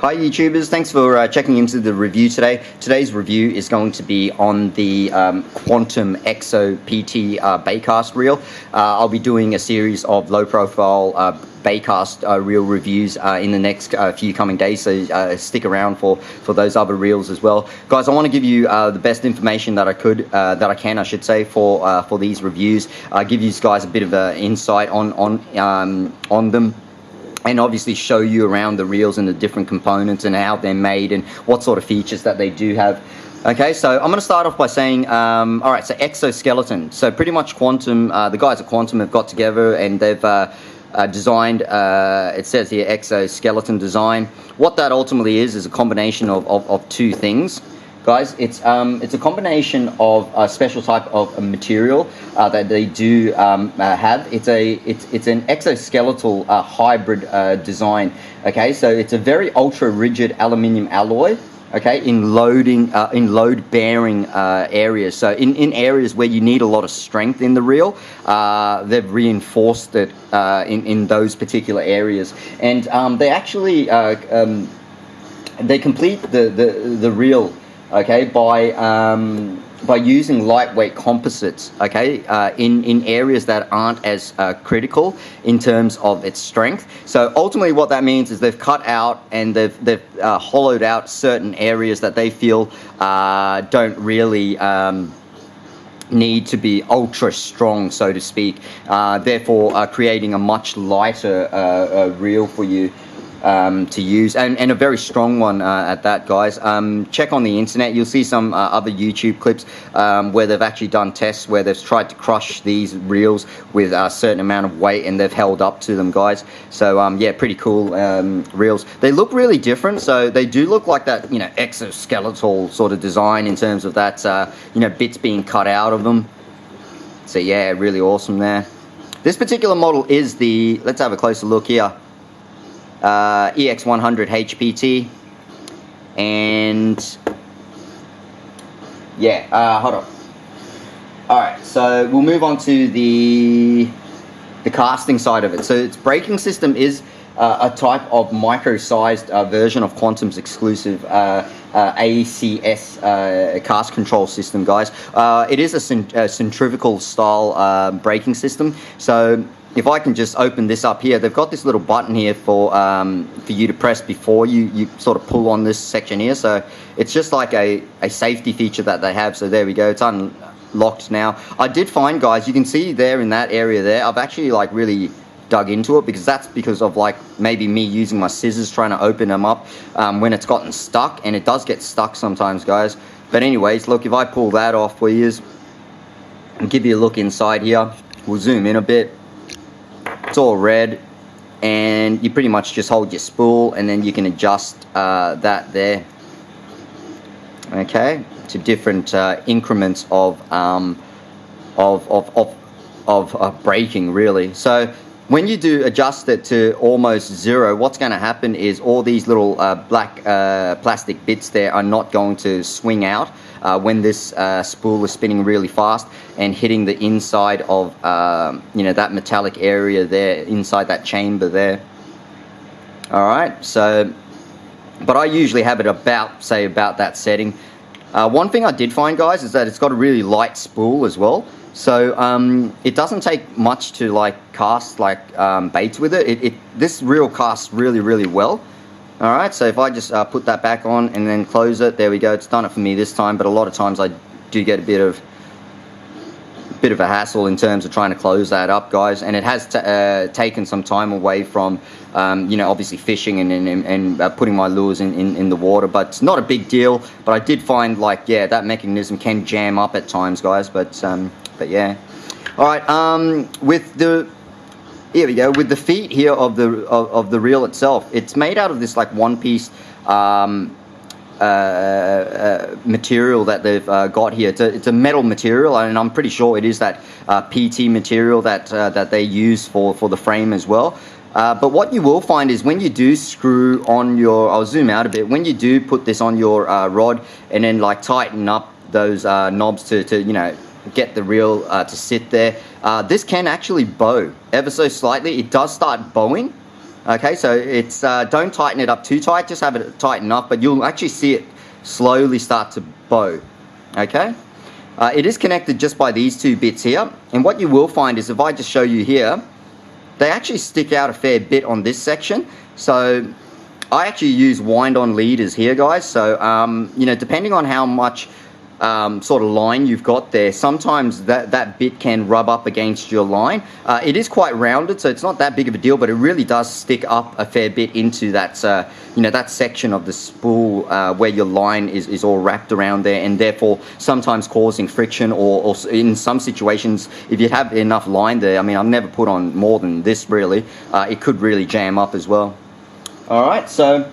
Hi YouTubers, thanks for checking into the review today. Today's review is going to be on the Quantum EXO PT Baitcast reel. I'll be doing a series of low profile Baitcast reel reviews in the next few coming days, so stick around for those other reels as well. Guys, I want to give you the best information that I can for these reviews. Give you guys a bit of insight on them. And obviously show you around the reels and the different components and how they're made and what sort of features that they do have. Okay, so I'm going to start off by saying, alright, so exoskeleton. So pretty much Quantum, the guys at Quantum have got together and they've designed, it says here, exoskeleton design. What that ultimately is a combination of two things. Guys, it's a combination of a special type of material that they do have. It's an exoskeletal hybrid design. Okay, so it's a very ultra rigid aluminium alloy. Okay, in load bearing areas. So in areas where you need a lot of strength in the reel, they've reinforced it in those particular areas, and they actually they complete the reel. Okay, by using lightweight composites, okay, in areas that aren't as critical in terms of its strength. So ultimately what that means is they've cut out and they've hollowed out certain areas that they feel don't really need to be ultra strong, so to speak, therefore creating a much lighter reel for you to use, and a very strong one at that, guys. Check on the internet, you'll see some other YouTube clips where they've actually done tests where they've tried to crush these reels with a certain amount of weight and they've held up to them, guys. So yeah, pretty cool reels. They look really different, so they do look like that, you know, exoskeletal sort of design in terms of that, you know, bits being cut out of them. So yeah, really awesome there. This particular model is the, let's have a closer look here, EX100 HPT, and yeah, hold on. Alright, so we'll move on to the casting side of it. So its braking system is a type of micro-sized version of Quantum's exclusive ACS cast control system, guys. It is a centrifugal style braking system. So if I can just open this up here, they've got this little button here for you to press before you sort of pull on this section here. So it's just like a safety feature that they have. So there we go, it's unlocked now. I did find, guys, you can see there in that area there, I've actually like really dug into it because of like maybe me using my scissors trying to open them up when it's gotten stuck, and it does get stuck sometimes, guys. But anyways, look, if I pull that off for you and give you a look inside here, we'll zoom in a bit. It's all red, and you pretty much just hold your spool and then you can adjust that there, okay, to different increments of braking, really. So when you do adjust it to almost zero, what's going to happen is all these little black plastic bits there are not going to swing out when this spool is spinning really fast and hitting the inside of you know, that metallic area there, inside that chamber there. Alright, so, but I usually have it about, say, about that setting. One thing I did find, guys, is that it's got a really light spool as well. So it doesn't take much to like cast like baits with it. This reel casts really well. All right, so if I just put that back on and then close it, there we go. It's done it for me this time, but a lot of times I do get a bit of a hassle in terms of trying to close that up, guys. And it has taken some time away from you know, obviously fishing and putting my lures in the water, but it's not a big deal. But I did find, like, yeah, that mechanism can jam up at times, guys. But yeah. All right, with the, here we go, with the feet here of the reel itself, it's made out of this like one-piece material that they've got here. It's a metal material, and I'm pretty sure it is that PT material that they use for the frame as well. But what you will find is when you do screw on your, I'll zoom out a bit, when you do put this on your rod and then like tighten up those knobs to you know, get the reel to sit there, this can actually bow ever so slightly. It does start bowing. Okay, so it's don't tighten it up too tight, just have it tight enough, but you'll actually see it slowly start to bow. Okay, it is connected just by these two bits here, and what you will find is if I just show you here, they actually stick out a fair bit on this section. So I actually use wind-on leaders here, guys. So you know, depending on how much sort of line you've got there, sometimes that bit can rub up against your line. It is quite rounded, so it's not that big of a deal, but it really does stick up a fair bit into that you know, that section of the spool where your line is all wrapped around there, and therefore sometimes causing friction, or in some situations, if you have enough line there, I mean, I've never put on more than this really, it could really jam up as well. All right, so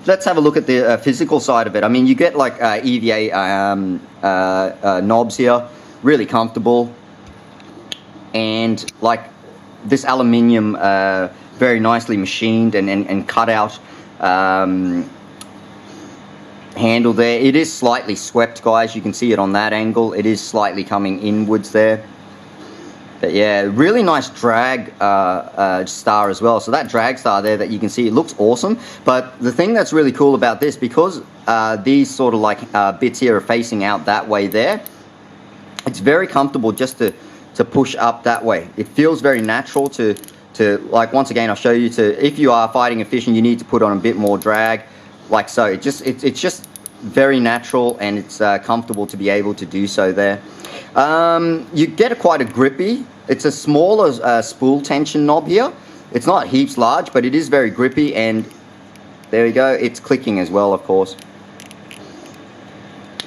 let's have a look at the physical side of it. I mean, you get like EVA knobs here, really comfortable, and like this aluminium, very nicely machined and cut out handle there. It is slightly swept, guys. You can see it on that angle. It is slightly coming inwards there. But yeah, really nice drag star as well. So that drag star there that you can see, it looks awesome. But the thing that's really cool about this, because these sort of like bits here are facing out that way there, it's very comfortable just to push up that way. It feels very natural to like, once again, I'll show you, if you are fighting a fish and you need to put on a bit more drag, like so. It's just very natural, and it's comfortable to be able to do so there. You get quite a grippy. It's a smaller spool tension knob here. It's not heaps large, but it is very grippy, and there we go. It's clicking as well, of course.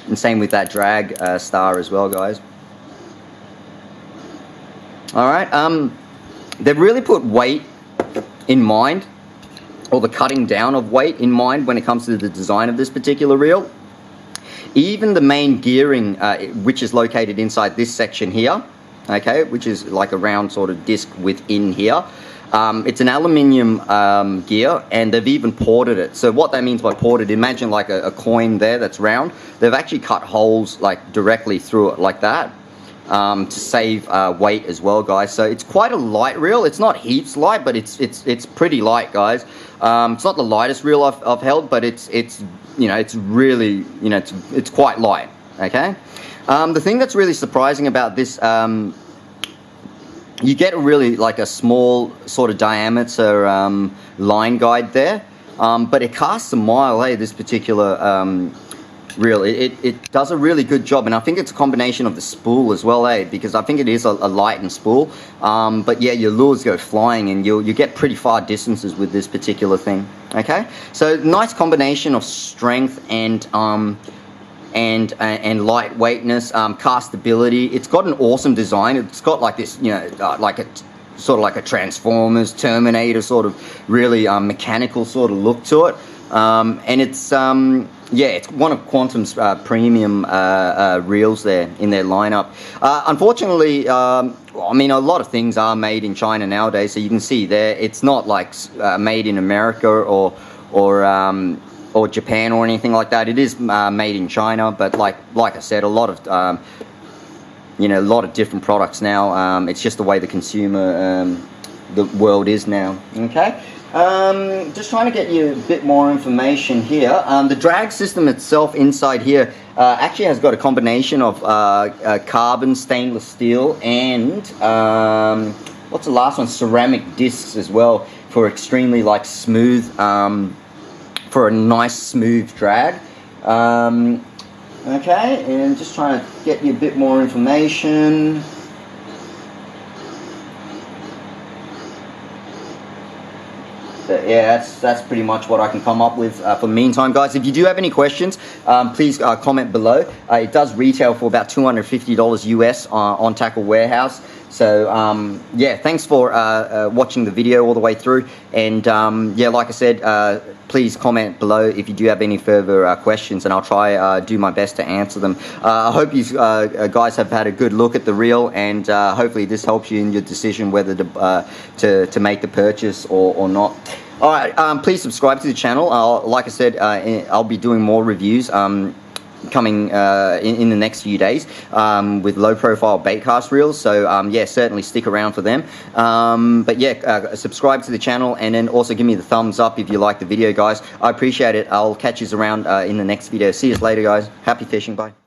And same with that drag star as well, guys. All right. They've really put weight in mind, or the cutting down of weight in mind when it comes to the design of this particular reel. Even the main gearing, which is located inside this section here, okay, which is like a round sort of disc within here, it's an aluminium gear, and they've even ported it. So what that means by ported, imagine like a coin there that's round. They've actually cut holes like directly through it like that, to save weight as well, guys. So it's quite a light reel. It's not heaps light, but it's pretty light, guys. It's not the lightest reel I've held, but it's you know, it's really, you know, it's quite light. Okay. The thing that's really surprising about this, you get really like a small sort of diameter line guide there, but it casts a mile. Hey, this particular reel, it does a really good job, and I think it's a combination of the spool as well, because I think it is a lightened spool, but yeah, your lures go flying, and you get pretty far distances with this particular thing. Okay, so nice combination of strength and lightweightness, castability. It's got an awesome design. It's got like this, you know, like a sort of like a Transformers, Terminator sort of really mechanical sort of look to it, and it's yeah, it's one of Quantum's premium reels there in their lineup. Unfortunately, I mean, a lot of things are made in China nowadays, so you can see there, it's not like made in America or Japan or anything like that. It is made in China, but like I said, a lot of you know, a lot of different products now. It's just the way the consumer, the world is now. Okay. Just trying to get you a bit more information here. The drag system itself inside here actually has got a combination of carbon, stainless steel, and what's the last one? Ceramic discs as well, for extremely like smooth, for a nice smooth drag. Okay, and just trying to get you a bit more information. Yeah, that's pretty much what I can come up with for the meantime, guys. If you do have any questions, please comment below. It does retail for about $250 US on Tackle Warehouse. So yeah, thanks for watching the video all the way through, and yeah, like I said, please comment below if you do have any further questions, and I'll try do my best to answer them. I hope you guys have had a good look at the reel, and hopefully this helps you in your decision whether to make the purchase or not. All right, please subscribe to the channel. Like I said, I'll be doing more reviews. coming in the next few days with low profile baitcast reels, so yeah, certainly stick around for them. But yeah, subscribe to the channel, and then also give me the thumbs up if you like the video, guys. I appreciate it. I'll catch you around in the next video. See you later, guys. Happy fishing. Bye.